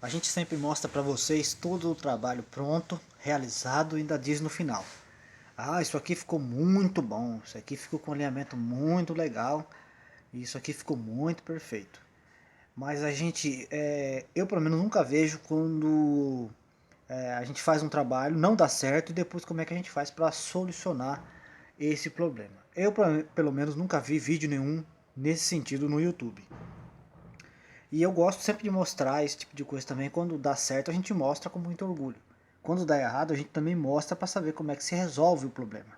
A gente sempre mostra para vocês todo o trabalho pronto, realizado e ainda diz no final: ah, isso aqui ficou muito bom, isso aqui ficou com um alinhamento muito legal, e isso aqui ficou muito perfeito. Mas eu pelo menos nunca vejo quando a gente faz um trabalho, não dá certo, e depois como é que a gente faz para solucionar esse problema. Eu pelo menos nunca vi vídeo nenhum nesse sentido no YouTube. E eu gosto sempre de mostrar esse tipo de coisa também. Quando dá certo, a gente mostra com muito orgulho. Quando dá errado, a gente também mostra para saber como é que se resolve o problema.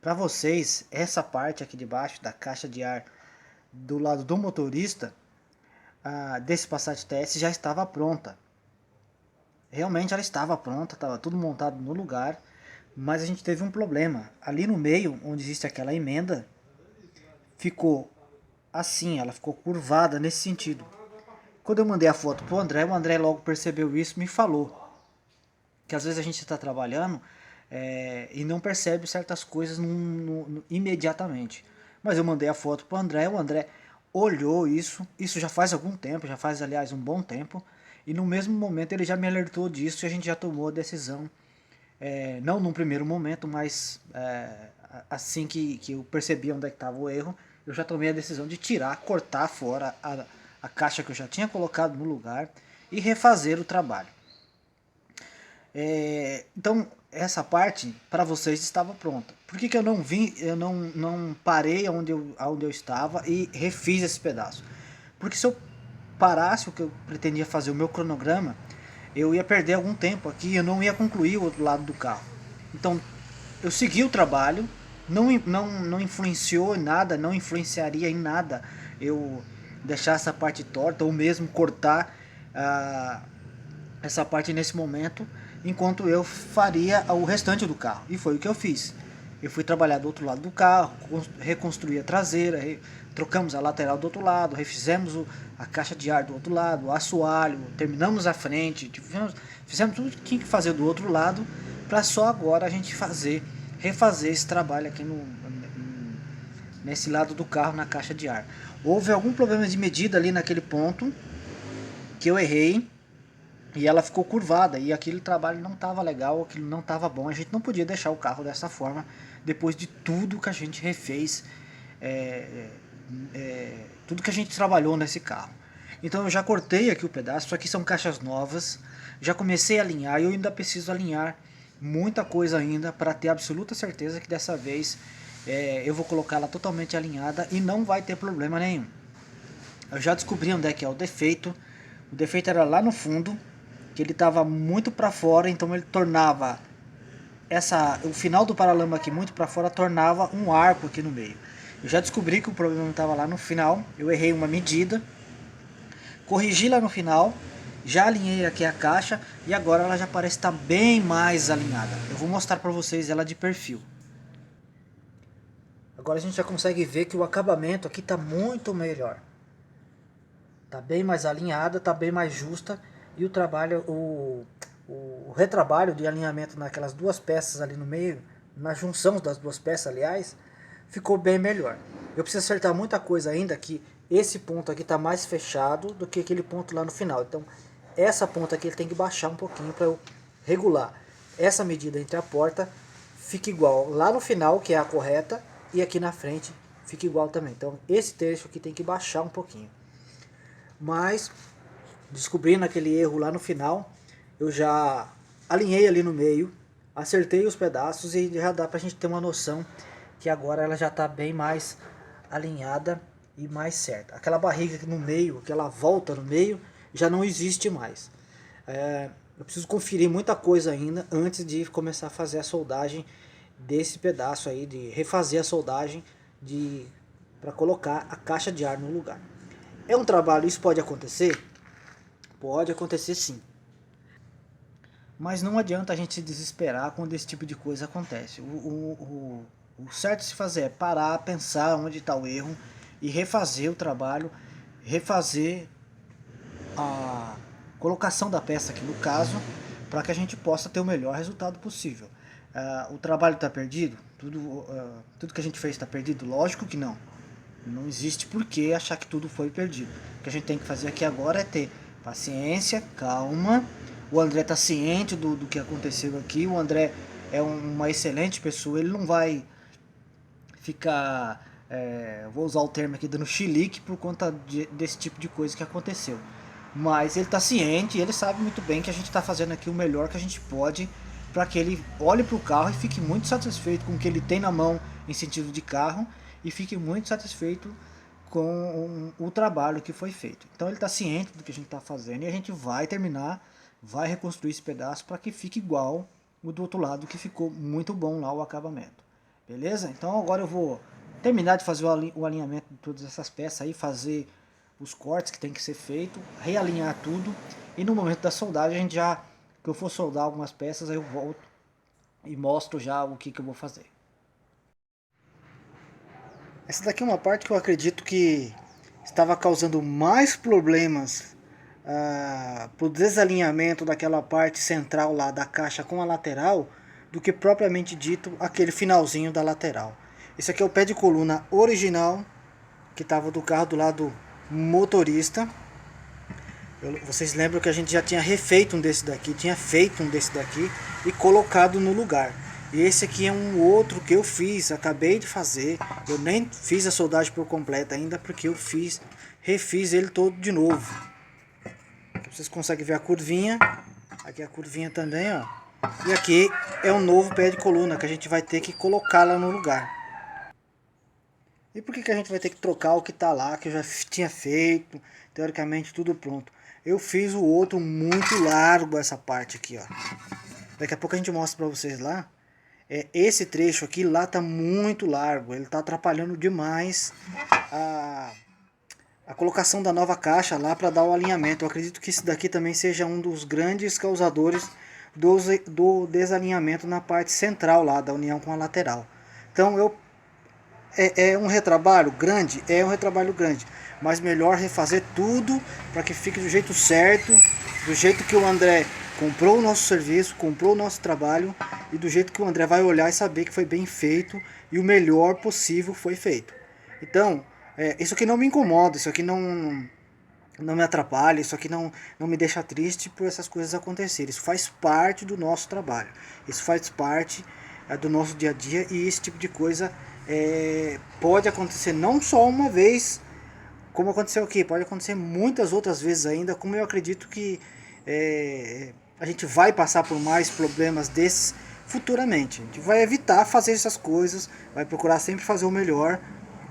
Para vocês, essa parte aqui de baixo da caixa de ar do lado do motorista, desse Passat TS já estava pronta. Realmente ela estava pronta, estava tudo montado no lugar, mas a gente teve um problema. Ali no meio, onde existe aquela emenda, ficou assim, ela ficou curvada nesse sentido. Quando eu mandei a foto pro André, o André logo percebeu isso e me falou que às vezes a gente está trabalhando e não percebe certas coisas imediatamente. Mas eu mandei a foto pro André, o André olhou isso já faz algum tempo, já faz aliás um bom tempo, e no mesmo momento ele já me alertou disso e a gente já tomou a decisão, não num primeiro momento, mas assim que eu percebi onde é que estava o erro, eu já tomei a decisão de tirar, cortar fora a caixa que eu já tinha colocado no lugar e refazer o trabalho. Então, essa parte para vocês estava pronta. Por que eu não vim, eu não parei onde eu estava e refiz esse pedaço? Porque se eu parasse o que eu pretendia fazer, o meu cronograma, eu ia perder algum tempo aqui e eu não ia concluir o outro lado do carro. Então, eu segui o trabalho, não influenciou em nada, não influenciaria em nada eu deixar essa parte torta ou mesmo cortar essa parte nesse momento, enquanto eu faria o restante do carro. E foi o que eu fiz. Eu fui trabalhar do outro lado do carro, reconstruí a traseira, trocamos a lateral do outro lado, refizemos a caixa de ar do outro lado, o assoalho, terminamos a frente, fizemos tudo que tinha que fazer do outro lado, para só agora a gente refazer esse trabalho aqui nesse lado do carro, na caixa de ar. Houve algum problema de medida ali naquele ponto que eu errei, e ela ficou curvada e aquele trabalho não estava legal, aquilo não estava bom. A gente não podia deixar o carro dessa forma depois de tudo que a gente refez, é, tudo que a gente trabalhou nesse carro. Então eu já cortei aqui o pedaço, isso aqui são caixas novas, já comecei a alinhar e eu ainda preciso alinhar muita coisa ainda para ter absoluta certeza que dessa vez eu vou colocá-la totalmente alinhada e não vai ter problema nenhum. Eu já descobri onde é que é o defeito era lá no fundo, que ele estava muito para fora, então ele tornava o final do paralama aqui muito para fora, tornava um arco aqui no meio. Eu já descobri que o problema não estava lá no final, eu errei uma medida, corrigi lá no final, já alinhei aqui a caixa e agora ela já parece estar bem mais alinhada. Eu vou mostrar para vocês ela de perfil. Agora a gente já consegue ver que o acabamento aqui está muito melhor. Está bem mais alinhada, está bem mais justa e o trabalho, o retrabalho de alinhamento naquelas duas peças ali no meio, na junção das duas peças, aliás, ficou bem melhor. Eu preciso acertar muita coisa ainda, que esse ponto aqui está mais fechado do que aquele ponto lá no final. Então, essa ponta aqui ele tem que baixar um pouquinho para eu regular. Essa medida entre a porta fica igual lá no final, que é a correta, e aqui na frente fica igual também. Então, esse trecho aqui tem que baixar um pouquinho. Mas, descobrindo aquele erro lá no final, eu já alinhei ali no meio, acertei os pedaços e já dá pra gente ter uma noção que agora ela já tá bem mais alinhada e mais certa. Aquela barriga aqui no meio, aquela volta no meio, já não existe mais. Eu preciso conferir muita coisa ainda antes de começar a fazer a soldagem desse pedaço aí, de refazer a soldagem para colocar a caixa de ar no lugar. É um trabalho, isso pode acontecer? Pode acontecer sim. Mas não adianta a gente se desesperar quando esse tipo de coisa acontece. O certo de se fazer é parar, pensar onde está o erro e refazer o trabalho, refazer a colocação da peça aqui no caso, para que a gente possa ter o melhor resultado possível. O trabalho está perdido? Tudo que a gente fez está perdido? Lógico que não. Não existe por que achar que tudo foi perdido. O que a gente tem que fazer aqui agora é ter Paciência, calma. O André tá ciente do que aconteceu aqui. O André é uma excelente pessoa. Ele não vai ficar, vou usar o termo aqui, dando chilique por conta desse tipo de coisa que aconteceu. Mas ele tá ciente, ele sabe muito bem que a gente tá fazendo aqui o melhor que a gente pode para que ele olhe para o carro e fique muito satisfeito com o que ele tem na mão em sentido de carro e fique muito satisfeito com o trabalho que foi feito. Então ele está ciente do que a gente está fazendo e a gente vai terminar, vai reconstruir esse pedaço para que fique igual o do outro lado, que ficou muito bom lá o acabamento. Beleza? Então agora eu vou terminar de fazer o alinhamento de todas essas peças aí, fazer os cortes que tem que ser feito, realinhar tudo e no momento da soldagem a gente já, que eu for soldar algumas peças, aí eu volto e mostro já o que eu vou fazer. Essa daqui é uma parte que eu acredito que estava causando mais problemas para o desalinhamento daquela parte central lá da caixa com a lateral do que propriamente dito aquele finalzinho da lateral. Esse aqui é o pé de coluna original que estava do carro do lado motorista. Vocês lembram que a gente já tinha refeito um desse daqui, tinha feito um desse daqui e colocado no lugar. E esse aqui é um outro que eu fiz, acabei de fazer. Eu nem fiz a soldagem por completo ainda porque eu refiz ele todo de novo. Vocês conseguem ver a curvinha, aqui a curvinha também, ó. E aqui é um novo pé de coluna que a gente vai ter que colocar lá no lugar. E por que a gente vai ter que trocar o que tá lá, que eu já tinha feito, teoricamente tudo pronto? Eu fiz o outro muito largo, essa parte aqui, ó. Daqui a pouco a gente mostra pra vocês lá. Esse trecho aqui lá tá muito largo, ele tá atrapalhando demais a colocação da nova caixa lá para dar o alinhamento. Eu acredito que esse daqui também seja um dos grandes causadores do desalinhamento na parte central lá da união com a lateral. Então é um retrabalho grande? É um retrabalho grande, mas melhor refazer tudo para que fique do jeito certo, do jeito que o André comprou o nosso serviço, comprou o nosso trabalho e do jeito que o André vai olhar e saber que foi bem feito e o melhor possível foi feito. Então, isso aqui não me incomoda, isso aqui não me atrapalha, isso aqui não me deixa triste por essas coisas acontecerem. Isso faz parte do nosso trabalho, isso faz parte do nosso dia a dia e esse tipo de coisa pode acontecer não só uma vez, como aconteceu aqui, pode acontecer muitas outras vezes ainda, como eu acredito que a gente vai passar por mais problemas desses futuramente. A gente vai evitar fazer essas coisas, vai procurar sempre fazer o melhor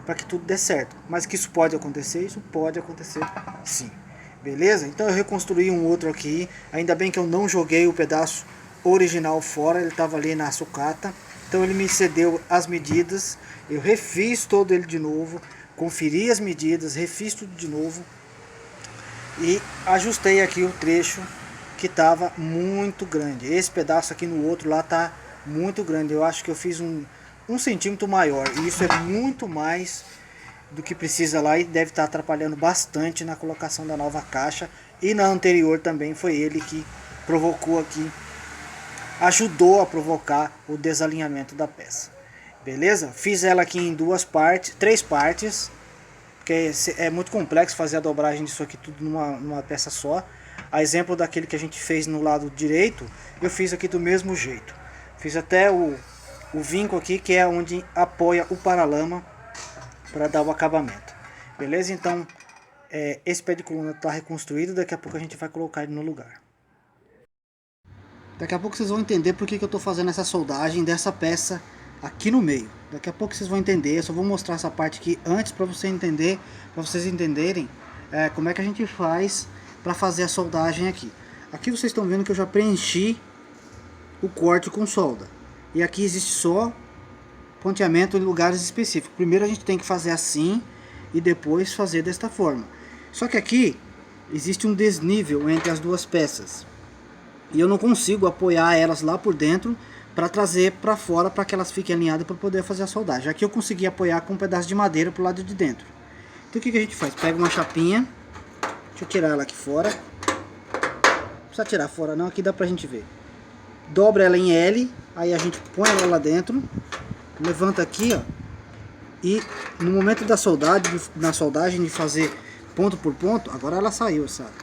para que tudo dê certo. Mas que isso pode acontecer sim. Beleza? Então eu reconstruí um outro aqui, ainda bem que eu não joguei o pedaço original fora, ele estava ali na sucata. Então ele me cedeu as medidas, eu refiz todo ele de novo, conferi as medidas, refiz tudo de novo e ajustei aqui o trecho que estava muito grande. Esse pedaço aqui no outro lá tá muito grande, eu acho que eu fiz um centímetro maior e isso é muito mais do que precisa lá e deve estar atrapalhando bastante na colocação da nova caixa. E na anterior também foi ele que provocou aqui, ajudou a provocar o desalinhamento da peça. Beleza? Fiz ela aqui em três partes, porque é muito complexo fazer a dobragem disso aqui tudo numa peça só. A exemplo daquele que a gente fez no lado direito, eu fiz aqui do mesmo jeito. Fiz até o vinco aqui, que é onde apoia o paralama para dar o acabamento. Beleza? Então, esse pé de coluna está reconstruído, daqui a pouco a gente vai colocar ele no lugar. Daqui a pouco vocês vão entender por que eu estou fazendo essa soldagem dessa peça aqui no meio. Daqui a pouco vocês vão entender, eu só vou mostrar essa parte aqui antes para vocês entenderem como é que a gente faz para fazer a soldagem aqui. Aqui vocês estão vendo que eu já preenchi o corte com solda. E aqui existe só ponteamento em lugares específicos. Primeiro a gente tem que fazer assim e depois fazer desta forma. Só que aqui existe um desnível entre as duas peças. E eu não consigo apoiar elas lá por dentro para trazer para fora para que elas fiquem alinhadas para poder fazer a soldagem. Aqui eu consegui apoiar com um pedaço de madeira para o lado de dentro. Então o que a gente faz? Pega uma chapinha, deixa eu tirar ela aqui fora. Não precisa tirar fora não, aqui dá pra gente ver. Dobra ela em L, aí a gente põe ela lá dentro, levanta aqui, ó, e no momento da soldagem, de fazer ponto por ponto, agora ela saiu, sabe?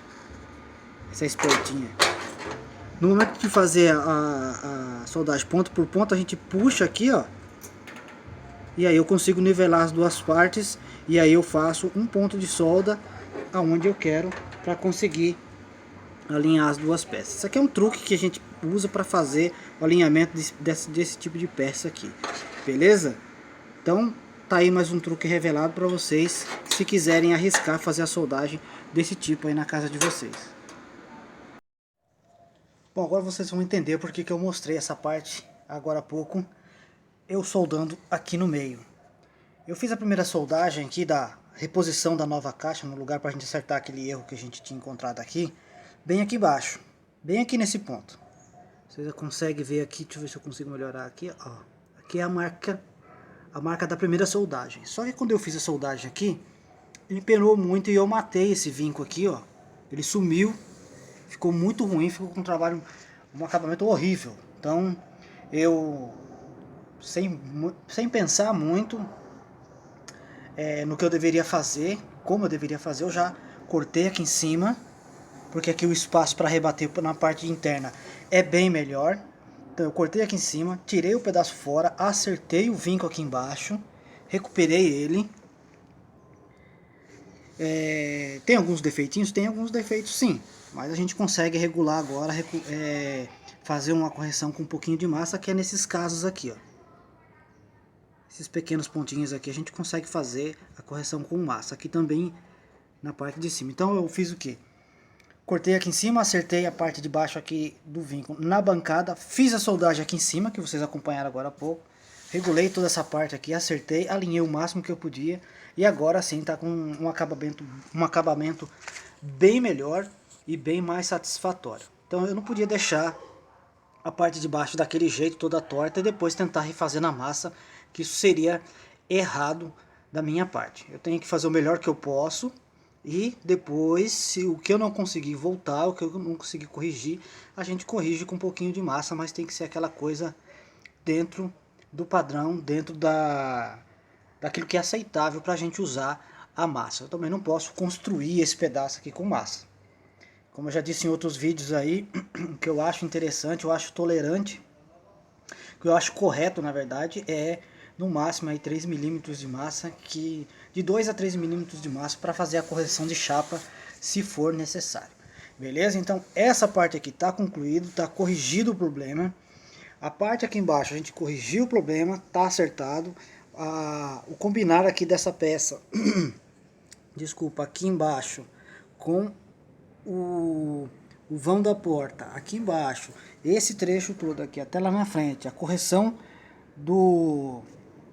Essa é espertinha. No momento de fazer a soldagem ponto por ponto, a gente puxa aqui, ó. E aí eu consigo nivelar as duas partes. E aí eu faço um ponto de solda aonde eu quero, para conseguir alinhar as duas peças. Isso aqui é um truque que a gente usa para fazer o alinhamento desse tipo de peça aqui. Beleza? Então tá aí mais um truque revelado para vocês, se quiserem arriscar fazer a soldagem desse tipo aí na casa de vocês. Bom, agora vocês vão entender porque que eu mostrei essa parte agora há pouco, eu soldando aqui no meio. Eu fiz a primeira soldagem aqui da reposição da nova caixa, no lugar para a gente acertar aquele erro que a gente tinha encontrado aqui, bem aqui embaixo, bem aqui nesse ponto. Vocês conseguem ver aqui, deixa eu ver se eu consigo melhorar aqui, ó. Aqui é a marca da primeira soldagem. Só que quando eu fiz a soldagem aqui, ele empenou muito e eu matei esse vinco aqui, ó. Ele sumiu, ficou muito ruim, ficou com um acabamento horrível. Então, eu, sem pensar muito no que eu deveria fazer, como eu deveria fazer, eu já cortei aqui em cima, porque aqui o espaço para rebater na parte interna é bem melhor. Então eu cortei aqui em cima, tirei o pedaço fora, acertei o vinco aqui embaixo, recuperei ele. Tem alguns defeitinhos? Tem alguns defeitos sim, mas a gente consegue regular agora, fazer uma correção com um pouquinho de massa, que é nesses casos aqui, ó. Esses pequenos pontinhos aqui a gente consegue fazer a correção com massa, aqui também na parte de cima. Então eu fiz o que? Cortei aqui em cima, acertei a parte de baixo aqui do vinco na bancada, fiz a soldagem aqui em cima, que vocês acompanharam agora há pouco, regulei toda essa parte aqui, acertei, alinhei o máximo que eu podia, e agora sim está com um acabamento bem melhor e bem mais satisfatório. Então eu não podia deixar a parte de baixo daquele jeito, toda torta, e depois tentar refazer na massa, que isso seria errado da minha parte. Eu tenho que fazer o melhor que eu posso, e depois, se o que eu não conseguir voltar, o que eu não conseguir corrigir, a gente corrige com um pouquinho de massa, mas tem que ser aquela coisa dentro do padrão, dentro daquilo que é aceitável para a gente usar a massa. Eu também não posso construir esse pedaço aqui com massa. Como eu já disse em outros vídeos aí, que eu acho interessante, eu acho tolerante, que eu acho correto na verdade, é no máximo aí 3 milímetros de massa, de 2 a 3 milímetros de massa para fazer a correção de chapa se for necessário. Beleza? Então essa parte aqui está concluído, está corrigido o problema. A parte aqui embaixo a gente corrigiu o problema, está acertado. O combinar aqui dessa peça, desculpa, aqui embaixo com o vão da porta, aqui embaixo, esse trecho todo aqui, até lá na frente, a correção do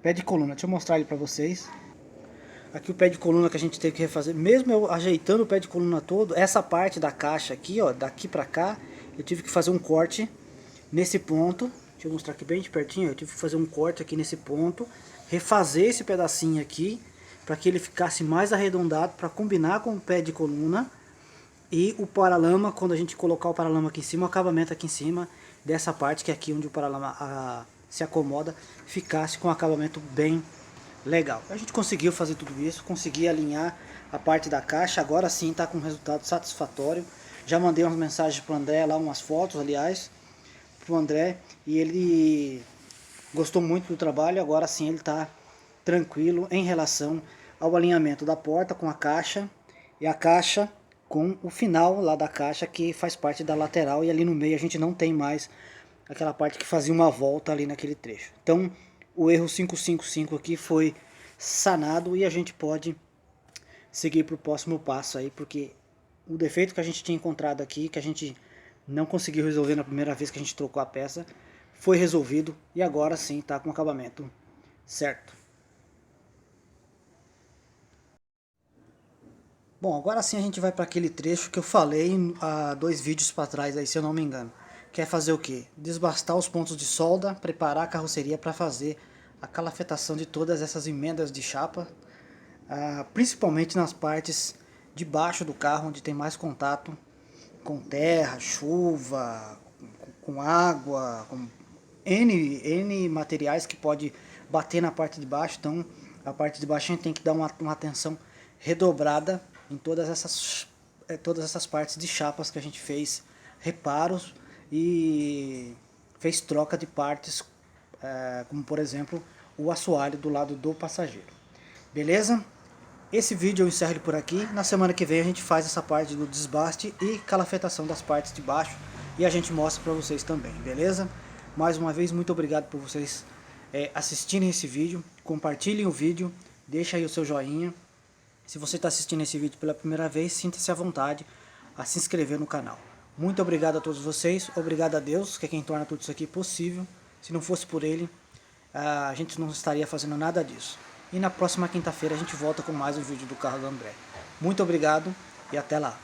pé de coluna, deixa eu mostrar ele para vocês. Aqui o pé de coluna que a gente teve que refazer, mesmo eu ajeitando o pé de coluna todo, essa parte da caixa aqui, ó, daqui para cá, eu tive que fazer um corte nesse ponto. Deixa eu mostrar aqui bem de pertinho, eu tive que fazer um corte aqui nesse ponto, refazer esse pedacinho aqui, para que ele ficasse mais arredondado, para combinar com o pé de coluna. E o paralama, quando a gente colocar o paralama aqui em cima, o acabamento aqui em cima dessa parte, que é aqui onde o paralama se acomoda, ficasse com um acabamento bem legal. A gente conseguiu fazer tudo isso, consegui alinhar a parte da caixa, agora sim está com um resultado satisfatório. Já mandei umas mensagens para o André, lá umas fotos aliás, para o André, e ele gostou muito do trabalho. Agora sim ele está tranquilo em relação ao alinhamento da porta com a caixa, e a caixa com o final lá da caixa, que faz parte da lateral, e ali no meio a gente não tem mais aquela parte que fazia uma volta ali naquele trecho. Então o erro 555 aqui foi sanado, e a gente pode seguir para o próximo passo aí, porque o defeito que a gente tinha encontrado aqui, que a gente não conseguiu resolver na primeira vez que a gente trocou a peça, foi resolvido, e agora sim está com o acabamento certo. Bom, agora sim a gente vai para aquele trecho que eu falei há 2 vídeos para trás, aí, se eu não me engano. Que é fazer o quê? Desbastar os pontos de solda, preparar a carroceria para fazer a calafetação de todas essas emendas de chapa, principalmente nas partes de baixo do carro, onde tem mais contato com terra, chuva, com água, com N materiais que pode bater na parte de baixo. Então a parte de baixo a gente tem que dar uma atenção redobrada em todas todas essas partes de chapas que a gente fez reparos e fez troca de partes, como por exemplo o assoalho do lado do passageiro. Beleza? Esse vídeo eu encerro por aqui. Na semana que vem a gente faz essa parte do desbaste e calafetação das partes de baixo e a gente mostra para vocês também, beleza? Mais uma vez, muito obrigado por vocês assistirem esse vídeo. Compartilhem o vídeo, deixa aí o seu joinha. Se você está assistindo esse vídeo pela primeira vez, sinta-se à vontade a se inscrever no canal. Muito obrigado a todos vocês, obrigado a Deus, que é quem torna tudo isso aqui possível. Se não fosse por Ele, a gente não estaria fazendo nada disso. E na próxima quinta-feira a gente volta com mais um vídeo do carro do André. Muito obrigado e até lá.